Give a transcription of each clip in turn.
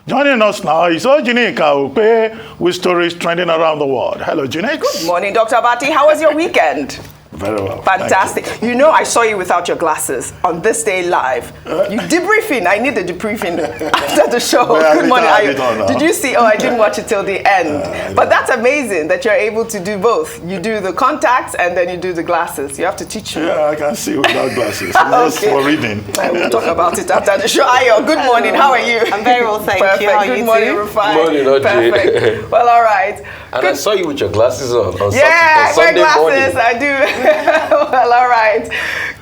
Joining us now is OjyOkpe with stories trending around the world. Hello, Janet. Good morning, Dr. Abati. How was your weekend? Very well. Fantastic. You know, I saw you without your glasses on this day live. You debriefing. I need the debriefing after the show. Good morning. Did you see? Oh, I didn't watch it till the end. But that's amazing that you're able to do both. You do the contacts and then you do the glasses. You have to teach me. Yeah, I can see without glasses. Just for reading. I will talk about it after the show. Ayo, good morning. How are you? I'm very well, thank you. How are good you morning, too? Rufai. Morning, Oji. Perfect. Well, all right. And I saw you with your glasses on Yeah, I wear Sunday glasses. morning. I do. Well, all right.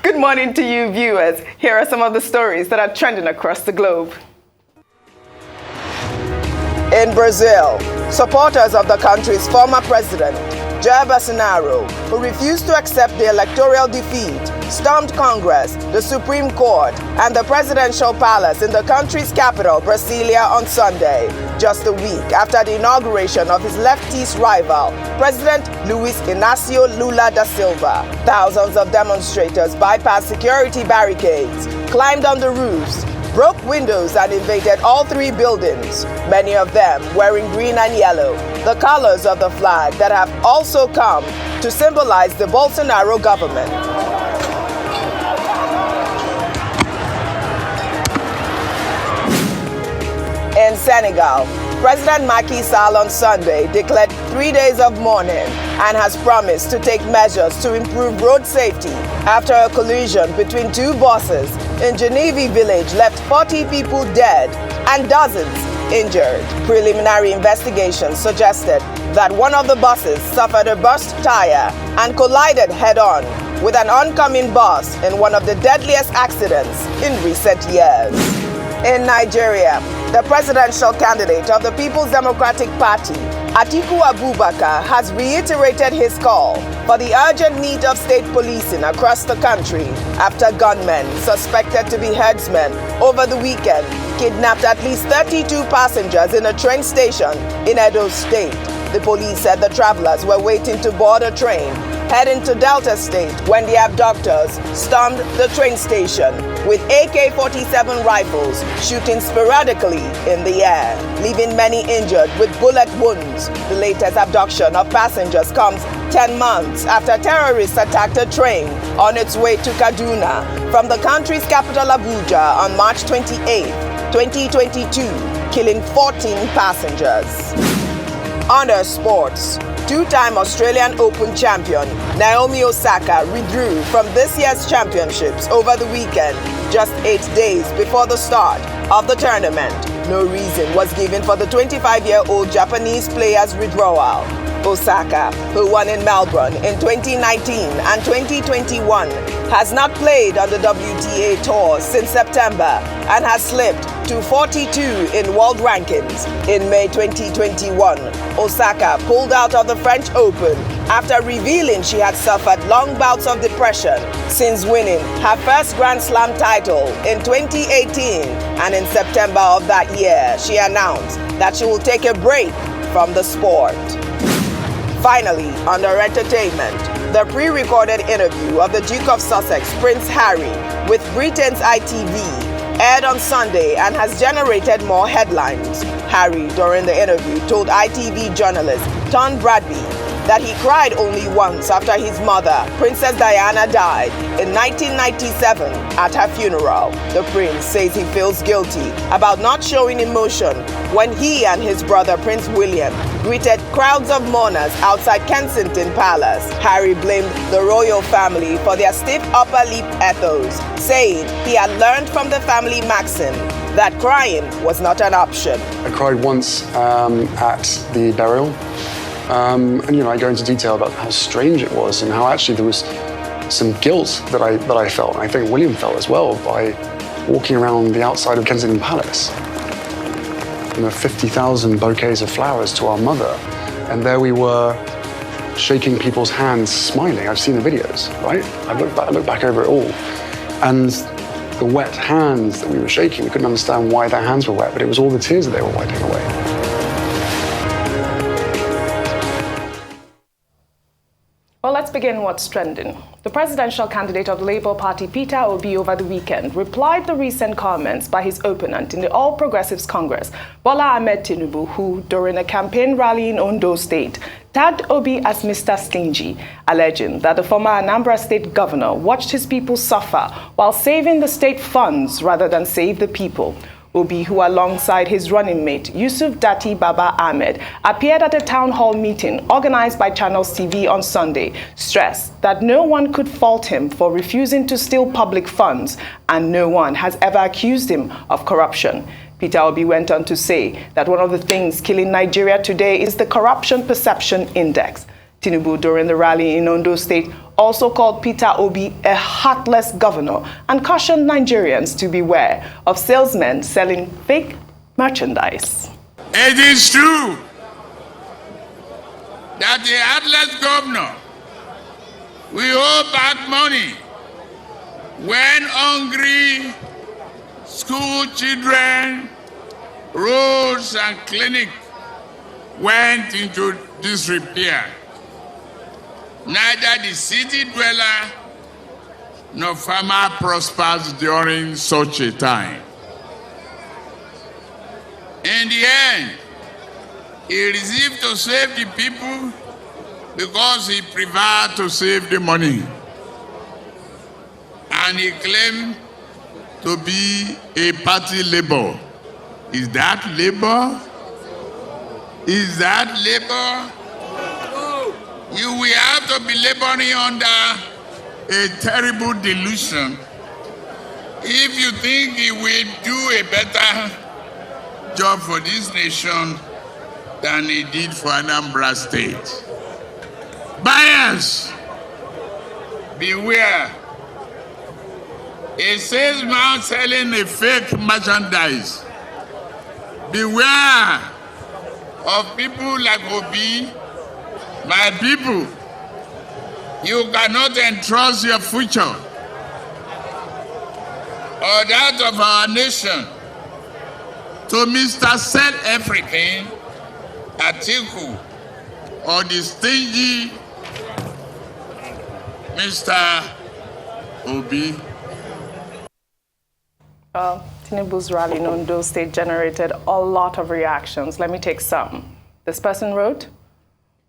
Good morning to you, viewers. Here are some of the stories that are trending across the globe. In Brazil, supporters of the country's former president, Jair Bolsonaro, who refused to accept the electoral defeat, stormed Congress, the Supreme Court, and the presidential palace in the country's capital, Brasilia, on Sunday, just a week after the inauguration of his leftist rival, President Luiz Inácio Lula da Silva. Thousands of demonstrators bypassed security barricades, climbed on the roofs, broke windows and invaded all three buildings, many of them wearing green and yellow, the colors of the flag that have also come to symbolize the Bolsonaro government. In Senegal, President Macky Sall on Sunday declared 3 days of mourning and has promised to take measures to improve road safety after a collision between two buses in Genevi village left 40 people dead and dozens injured. Preliminary investigations suggested that one of the buses suffered a burst tire and collided head-on with an oncoming bus in one of the deadliest accidents in recent years. In Nigeria, the presidential candidate of the People's Democratic Party, Atiku Abubakar, has reiterated his call for the urgent need of state policing across the country after gunmen suspected to be herdsmen over the weekend kidnapped at least 32 passengers in a train station in Edo State. The police said the travelers were waiting to board a train heading to Delta State when the abductors stormed the train station with AK-47 rifles shooting sporadically in the air, leaving many injured with bullet wounds. The latest abduction of passengers comes 10 months after terrorists attacked a train on its way to Kaduna from the country's capital Abuja on March 28, 2022, killing 14 passengers. Under sports, two-time Australian Open champion Naomi Osaka withdrew from this year's championships over the weekend, just 8 days before the start of the tournament. No reason was given for the 25-year-old Japanese player's withdrawal. Osaka, who won in Melbourne in 2019 and 2021, has not played on the WTA Tour since September and has slipped to 42 in world rankings. In May 2021, Osaka pulled out of the French Open after revealing she had suffered long bouts of depression since winning her first Grand Slam title in 2018, and in September of that year, she announced that she will take a break from the sport. Finally, under entertainment, the pre-recorded interview of the Duke of Sussex, Prince Harry, with Britain's ITV aired on Sunday and has generated more headlines. Harry, during the interview, told ITV journalist Tom Bradby that he cried only once after his mother, Princess Diana, died in 1997 at her funeral. The prince says he feels guilty about not showing emotion when he and his brother, Prince William, greeted crowds of mourners outside Kensington Palace. Harry blamed the royal family for their stiff upper lip ethos, saying he had learned from the family maxim that crying was not an option. I cried once at the burial. And I go into detail about how strange it was and how actually there was some guilt that I felt, and I think William felt as well, by walking around the outside of Kensington Palace. 50,000 bouquets of flowers to our mother, and there we were shaking people's hands, smiling. I've seen the videos, right? I look back over it all, and the wet hands that we were shaking, we couldn't understand why their hands were wet, but it was all the tears that they were wiping away. Well, let's begin what's trending. The presidential candidate of the Labour Party, Peter Obi, over the weekend replied to recent comments by his opponent in the All Progressives Congress, Bola Ahmed Tinubu, who, during a campaign rally in Ondo State, tagged Obi as Mr. Stingy, alleging that the former Anambra state governor watched his people suffer while saving the state funds rather than save the people. Obi, who alongside his running mate, Yusuf Dati Baba Ahmed, appeared at a town hall meeting organized by Channels TV on Sunday, stressed that no one could fault him for refusing to steal public funds, and no one has ever accused him of corruption. Peter Obi went on to say that one of the things killing Nigeria today is the Corruption Perception Index. Tinubu, during the rally in Ondo State, also called Peter Obi a heartless governor and cautioned Nigerians to beware of salesmen selling fake merchandise. It is true that the heartless governor will hold back money when hungry school children, roads and clinics went into disrepair. Neither the city dweller nor farmer prospers during such a time. In the end, he received to save the people because he preferred to save the money. And he claimed to be a party labor. Is that labor? Is that labor? You will have to be laboring under a terrible delusion if you think he will do a better job for this nation than he did for Anambra State. Buyers, beware. A salesman selling a fake merchandise. Beware of people like Obi. My people, you cannot entrust your future or that of our nation to Mr. Sell Everything, Atiku, or the stingy Mr. Obi. Tinubu's rally in Ondo State generated a lot of reactions. Let me take some. This person wrote,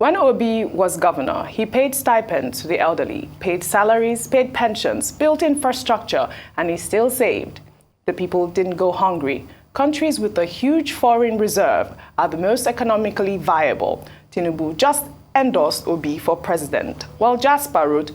when Obi was governor, he paid stipends to the elderly, paid salaries, paid pensions, built infrastructure, and he still saved. The people didn't go hungry. Countries with a huge foreign reserve are the most economically viable. Tinubu just endorsed Obi for president. While Jasper wrote,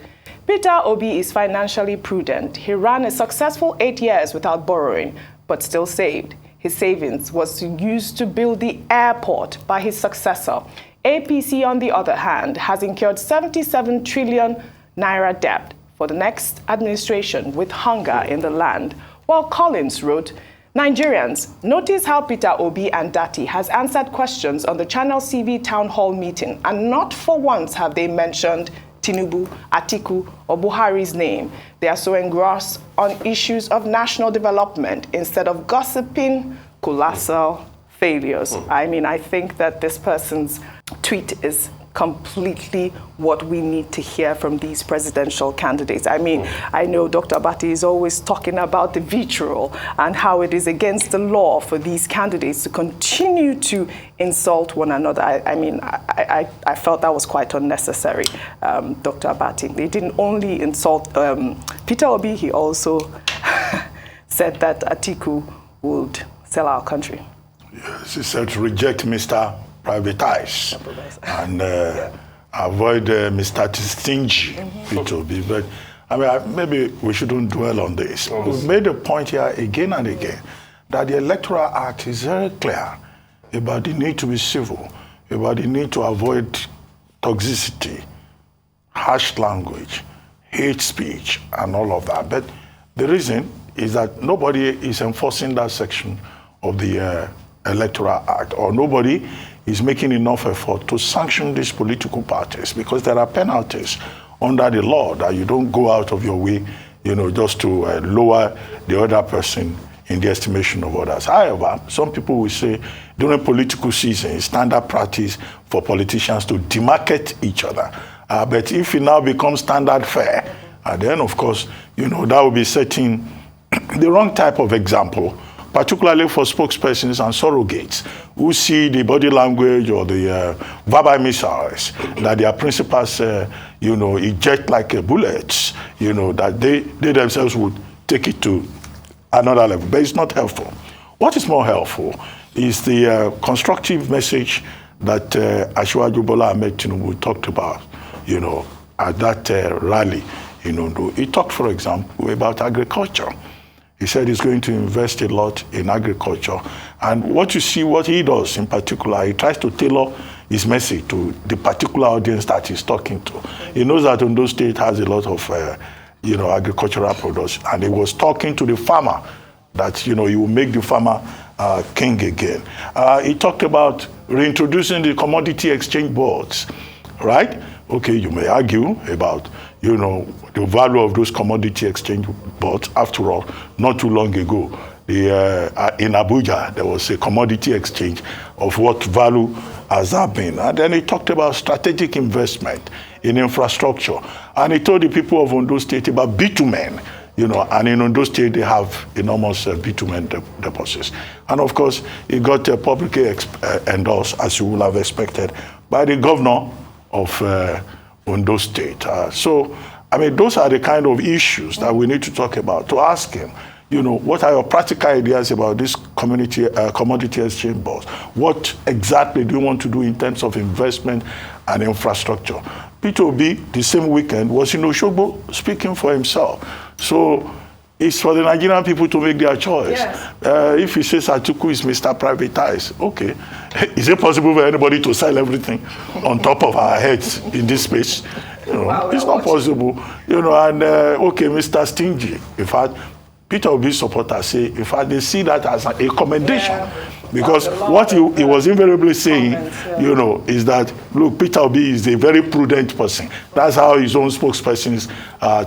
Peter Obi is financially prudent. He ran a successful 8 years without borrowing, but still saved. His savings was used to build the airport by his successor. APC, on the other hand, has incurred 77 trillion naira debt for the next administration with hunger in the land. While Collins wrote, Nigerians, notice how Peter Obi and Dati has answered questions on the Channel TV town hall meeting, and not for once have they mentioned Tinubu, Atiku, or Buhari's name. They are so engrossed on issues of national development instead of gossiping colossal failures. I mean, I think that this person's tweet is completely what we need to hear from these presidential candidates. I mean, I know Dr. Abati is always talking about the vitriol and how it is against the law for these candidates to continue to insult one another. I felt that was quite unnecessary, Dr. Abati. They didn't only insult Peter Obi, he also said that Atiku would sell our country. Yes, he said to reject Mr. Privatize and avoid Mr. Stingy, Peter Obi. But I mean, maybe we shouldn't dwell on this. We've made a point here again and again that the Electoral Act is very clear about the need to be civil, about the need to avoid toxicity, harsh language, hate speech, and all of that. But the reason is that nobody is enforcing that section of the Electoral Act, or nobody is making enough effort to sanction these political parties, because there are penalties under the law that you don't go out of your way, just to lower the other person in the estimation of others. However, some people will say during political season, it's standard practice for politicians to demarcate each other. But if it now becomes standard fare And then, of course, that will be setting the wrong type of example, particularly for spokespersons and surrogates who see the body language or the verbal missiles that their principals, eject like bullets, that they themselves would take it to another level. But it's not helpful. What is more helpful is the constructive message that Asiwaju Bola Ahmed Tinubu talked about, at that rally in Ondo. He talked, for example, about agriculture. He said he's going to invest a lot in agriculture. And what you see, what he does in particular, he tries to tailor his message to the particular audience that he's talking to. He knows that Ondo State has a lot of, agricultural products. And he was talking to the farmer that, he will make the farmer king again. He talked about reintroducing the commodity exchange boards, right? Okay, you may argue about, the value of those commodity exchange boards. After all, not too long ago, in Abuja, there was a commodity exchange of what value has that been. And then he talked about strategic investment in infrastructure. And he told the people of Ondo State about bitumen, and in Ondo State, they have enormous bitumen deposits. And of course, it got publicly endorsed, as you would have expected, by the governor of Ondo State. Those are the kind of issues that we need to talk about, to ask him, what are your practical ideas about this commodity exchange boards? What exactly do you want to do in terms of investment and infrastructure? Peter Obi, the same weekend, was in Osogbo speaking for himself. So it's for the Nigerian people to make their choice. Yes. If he says Atiku is Mr. Privatized, okay. Is it possible for anybody to sell everything on top of our heads in this space? It's not possible. Okay, Mr. Stingy. In fact, Peter Obi's supporters say, in fact, they see that as a commendation. Yeah. Because what he was invariably saying, is that, look, Peter Obi is a very prudent person. That's how his own spokespersons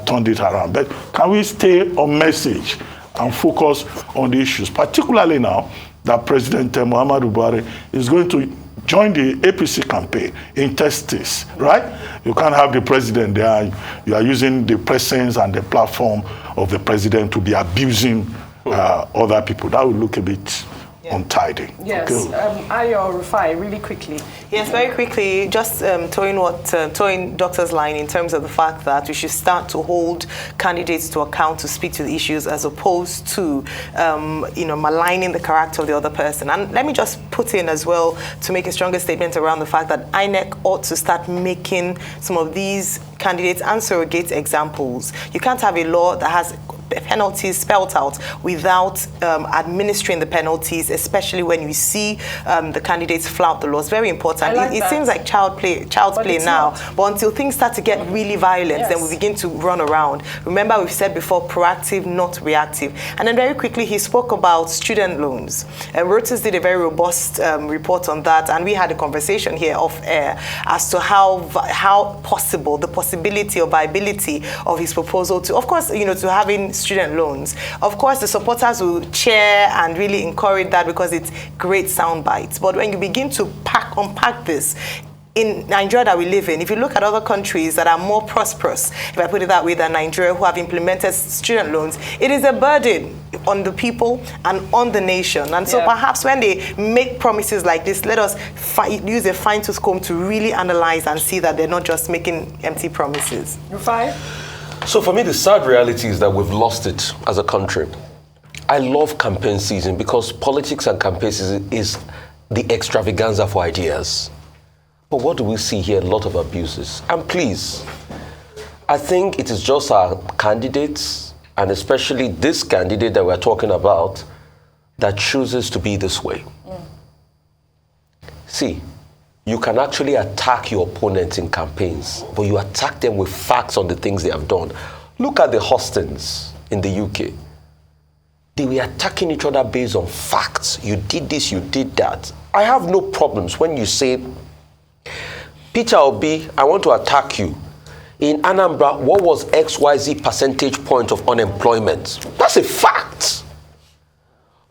turned it around. But can we stay on message and focus on the issues, particularly now that President Muhammadu Buhari is going to join the APC campaign in testis, right? You can't have the president there. You are using the presence and the platform of the president to be abusing other people. That would look a bit untidy. Yes, Ayo Rufai, really quickly. Yes, very quickly, just towing Doctor's line in terms of the fact that we should start to hold candidates to account to speak to the issues as opposed to, maligning the character of the other person. And let me just put in as well to make a stronger statement around the fact that INEC ought to start making some of these candidates and surrogate examples. You can't have a law that has penalties spelled out without administering the penalties, especially when you see the candidates flout the laws. Very important. It seems like child's play now, but until things start to get really violent, then we begin to run around. Remember, we've said before, proactive, not reactive. And then very quickly, he spoke about student loans. Reuters did a very robust report on that, and we had a conversation here off air as to how possible, the possibility or viability of his proposal to, of course, to having student loans. Of course, the supporters will cheer and really encourage that because it's great sound bites. But when you begin to unpack this, in Nigeria that we live in, if you look at other countries that are more prosperous, if I put it that way, than Nigeria, who have implemented student loans, it is a burden on the people and on the nation. And so perhaps when they make promises like this, let us use a fine-tooth comb to really analyze and see that they're not just making empty promises. Rufai? So for me, the sad reality is that we've lost it as a country. I love campaign season because politics and campaign season is the extravaganza for ideas. But what do we see here? A lot of abuses. And please, I think it is just our candidates, and especially this candidate that we're talking about, that chooses to be this way. See, you can actually attack your opponents in campaigns, but you attack them with facts on the things they have done. Look at the Hostins in the UK. They were attacking each other based on facts. You did this, you did that. I have no problems when you say, Peter Obi, I want to attack you. In Anambra, what was XYZ percentage point of unemployment? That's a fact.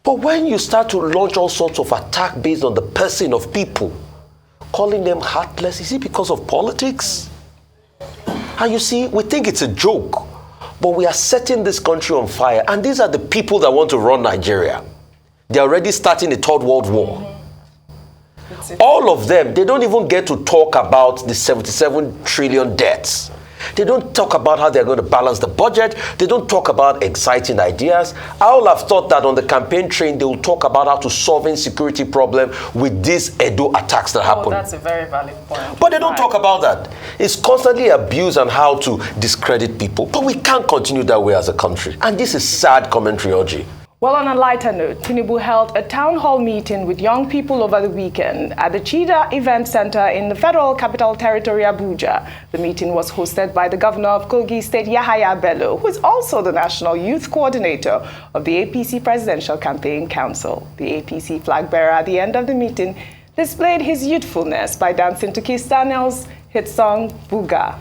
But when you start to launch all sorts of attack based on the person of people, calling them heartless, is it because of politics? And you see, we think it's a joke. But we are setting this country on fire, and these are the people that want to run Nigeria. They're already starting a third world war. All of them, they don't even get to talk about the 77 trillion debts. They don't talk about how they're going to balance the budget. They don't talk about exciting ideas. I would have thought that on the campaign train, they will talk about how to solve insecurity problem with these Edo attacks that happen. That's a very valid point. But they don't talk about that. It's constantly abuse and how to discredit people. But we can't continue that way as a country. And this is sad commentary, Oji. Well, on a lighter note, Tinubu held a town hall meeting with young people over the weekend at the Cheetah Event Center in the Federal Capital Territory, Abuja. The meeting was hosted by the governor of Kogi State, Yahaya Bello, who is also the national youth coordinator of the APC Presidential Campaign Council. The APC flag bearer at the end of the meeting displayed his youthfulness by dancing to Kizz Daniel's hit song, Buga.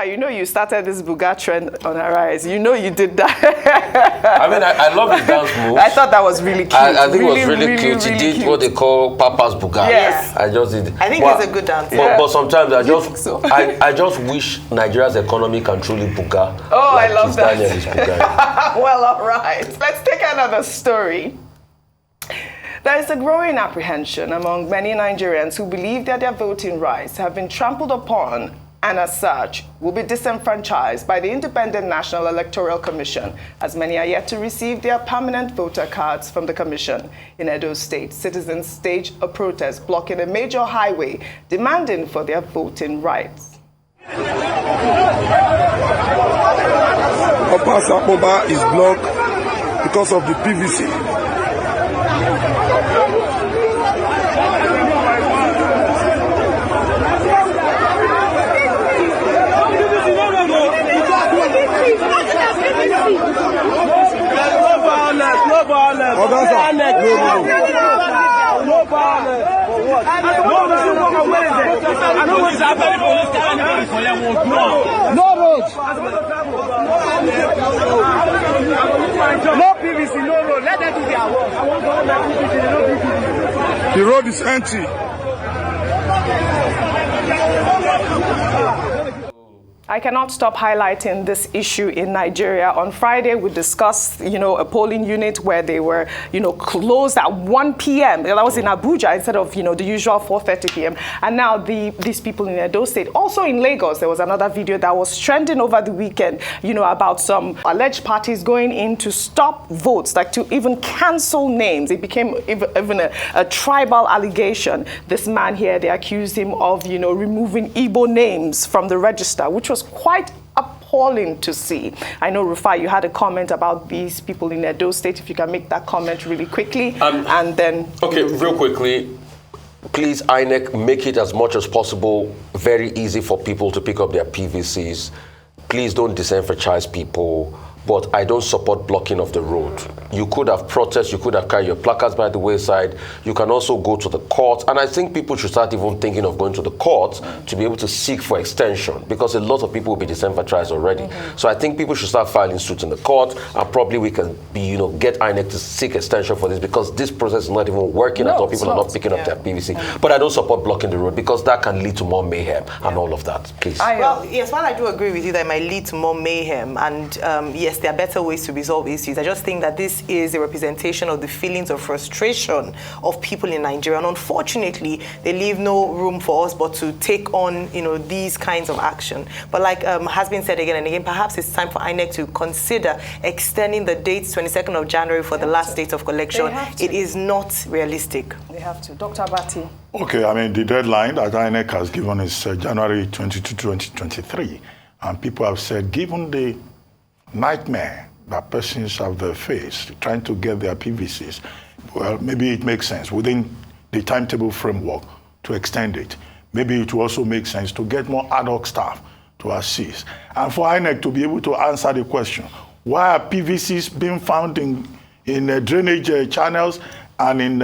You know you started this Buga trend on a rise. You know you did that. I mean, I love his dance moves. I thought that was really cute. I think it was really cute. He did cute. What they call Papa's Buga. Yes. I just did. I think he's a good dancer. But sometimes I just wish Nigeria's economy can truly Buga. Oh, like I love Kizz that. Daniel is Buga. Well, all right. Let's take another story. There is a growing apprehension among many Nigerians who believe that their voting rights have been trampled upon and as such will be disenfranchised by the Independent National Electoral Commission, as many are yet to receive their permanent voter cards from the commission. In Edo State, citizens staged a protest blocking a major highway demanding for their voting rights. Upper Sapoba is blocked because of the PVC. No roads. No PVC, no road. Let them do their work. The road is empty. I cannot stop highlighting this issue in Nigeria. On Friday, we discussed, a polling unit where they were, closed at 1 p.m. That was in Abuja instead of, the usual 4:30 p.m. And now these people in Edo State, also in Lagos, there was another video that was trending over the weekend, about some alleged parties going in to stop votes, like to even cancel names. It became even a tribal allegation. This man here, they accused him of, removing Igbo names from the register, which was quite appalling to see. I know, Rufai, you had a comment about these people in Edo State. If you can make that comment really quickly, and then... Okay, real quickly, please, INEC, make it as much as possible very easy for people to pick up their PVCs. Please don't disenfranchise people, but I don't support blocking of the road. You could have protests, you could have carried your placards by the wayside. You can also go to the courts, and I think people should start even thinking of going to the courts to be able to seek for extension, because a lot of people will be disenfranchised already. So I think people should start filing suits in the court, and probably we can get INEC to seek extension for this, because this process is not even working at all. People are not picking up their PVC. But I don't support blocking the road, because that can lead to more mayhem and all of that. Please. Well, yes, while I do agree with you that it might lead to more mayhem, and yes, there are better ways to resolve issues. I just think that this is a representation of the feelings of frustration of people in Nigeria. And unfortunately, they leave no room for us but to take on, these kinds of action. But like has been said again and again, perhaps it's time for INEC to consider extending the date, 22nd of January, for the last date of collection. It is not realistic. They have to. Dr. Abati. Okay, the deadline that INEC has given is January 22, 2023. And people have said, given the nightmare that persons have their face trying to get their PVCs, well, maybe it makes sense within the timetable framework to extend it. maybe it will also make sense to get more ad hoc staff to assist. And for INEC to be able to answer the question, why are PVCs being found in drainage channels and in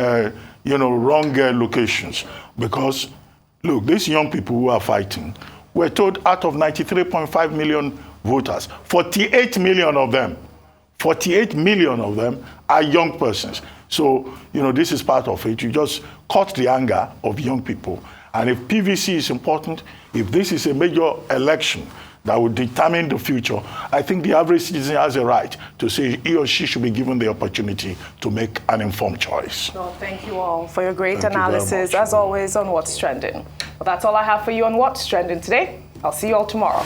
wrong locations? Because, look, these young people who are fighting were told out of 93.5 million voters, 48 million of them are young persons. So, this is part of it. You just caught the anger of young people. And if PVC is important, if this is a major election that will determine the future, I think the average citizen has a right to say he or she should be given the opportunity to make an informed choice. Well, thank you all for your great analysis, as always, on What's Trending. Well, that's all I have for you on What's Trending today. I'll see you all tomorrow.